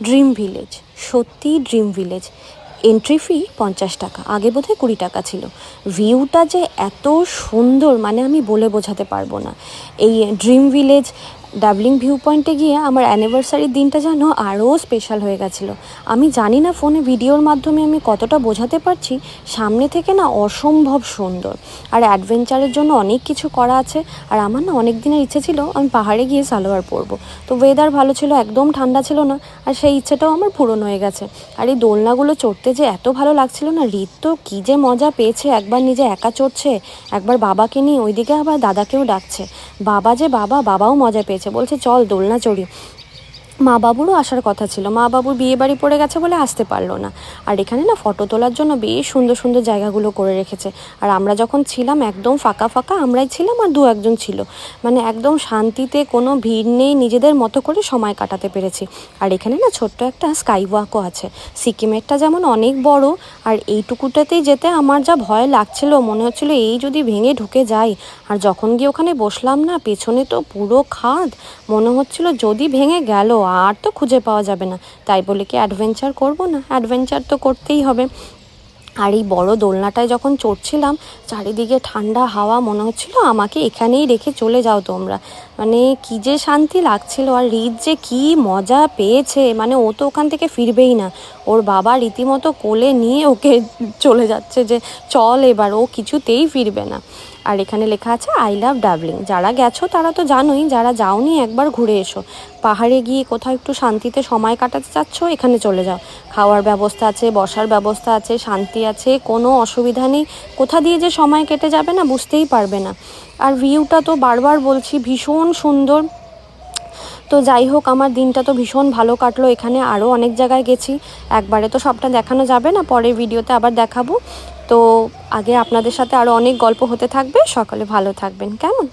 Dream village, সত্যি dream village. Entry fee 50 টাকা, আগে বোধহয় 20 টাকা ছিল। ভিউটা যে এত সুন্দর মানে আমি বলে বোঝাতে পারবো না। এই ড্রিম ভিলেজ ডাবলিং ভিউ পয়েন্টে গিয়ে আমার অ্যানিভার্সারির দিনটা যেন আরও স্পেশাল হয়ে গেছিলো। আমি জানি না ফোনে ভিডিওর মাধ্যমে আমি কতটা বোঝাতে পারছি, সামনে থেকে না অসম্ভব সুন্দর। আর অ্যাডভেঞ্চারের জন্য অনেক কিছু করা আছে। আর আমার না অনেক দিনের ইচ্ছে ছিল আমি পাহাড়ে গিয়ে সালোয়ার পরবো। তো ওয়েদার ভালো ছিল, একদম ঠান্ডা ছিল না, আর সেই ইচ্ছেটাও আমার পূরণ হয়ে গেছে। আর এই দোলনাগুলো চড়তে যে এত ভালো লাগছিল না, রিত তো কী যে মজা পেয়েছে। একবার নিজে একা চড়ছে, একবার বাবাকে নিয়ে, ওইদিকে আবার দাদাকেও ডাকছে। বাবাও মজা পেয়েছে, বলছে চল দোলনা চড়ি। মা বাবুরও আসার কথা ছিল, মা বাবুর বিয়ে বাড়ি পড়ে গেছে বলে আসতে পারলো না। আর এখানে না ফটো তোলার জন্য বেশ সুন্দর সুন্দর জায়গাগুলো করে রেখেছে। আর আমরা যখন ছিলাম একদম ফাঁকা ফাঁকা আমরাই ছিলাম, আর 2-1 ছিল, মানে একদম শান্তিতে, কোনো ভিড় নেই, নিজেদের মতো করে সময় কাটাতে পেরেছি। আর এখানে না ছোট্ট একটা স্কাই ওয়াকও আছে। সিকিমেরটা যেমন অনেক বড়, আর এইটুকুটাতেই যেতে আমার যা ভয় লাগছিল, মনে হচ্ছিল এই যদি ভেঙে ঢুকে যাই। আর যখন গিয়ে ওখানে বসলাম না, পেছনে তো পুরো খাদ, মনে হচ্ছিল যদি ভেঙে গেল আর তো খুঁজে পাওয়া যাবে না। তাই বলে কি অ্যাডভেঞ্চার করব না? অ্যাডভেঞ্চার তো করতেই হবে। আর এই বড় দোলনাটায় যখন চড়ছিলাম, চারিদিকে ঠান্ডা হাওয়া, মনে হচ্ছিল আমাকে এখানেই রেখে চলে যাও তোমরা। মানে কী যে শান্তি লাগছিল। আর রিত যে কী মজা পেয়েছে, মানে ও তো ওখান থেকে ফিরবেই না। ওর বাবা রীতিমতো কোলে নিয়ে ওকে চলে যাচ্ছে যে চল এবার, ও কিছুতেই ফিরবে না। আর এখানে লেখা আছে আই লাভ ডাবলিং। যারা গেছো তারা তো জানোই, যারা যাওনি একবার ঘুরে এসো। পাহাড়ে গিয়ে কোথাও একটু শান্তিতে সময় কাটাতে চাচ্ছ, এখানে চলে যাও। খাওয়ার ব্যবস্থা আছে, বসার ব্যবস্থা আছে, শান্তি আছে, কোনো অসুবিধা নেই। কোথা দিয়ে যে সময় কেটে যাবে না বুঝতেই পারবে না। আর ভিউটা তো বারবার বলছি ভীষণ সুন্দর। তো যাই হোক, আমার দিনটা তো ভীষণ ভালো কাটলো। এখানে আরও অনেক জায়গায় গেছি, একবারে তো সবটা দেখানো যাবে না, পরের ভিডিওতে আবার দেখাবো। তো আগে আপনাদের সাথে আরও অনেক গল্প হতে থাকবে। সকালে ভালো থাকবেন, কেমন?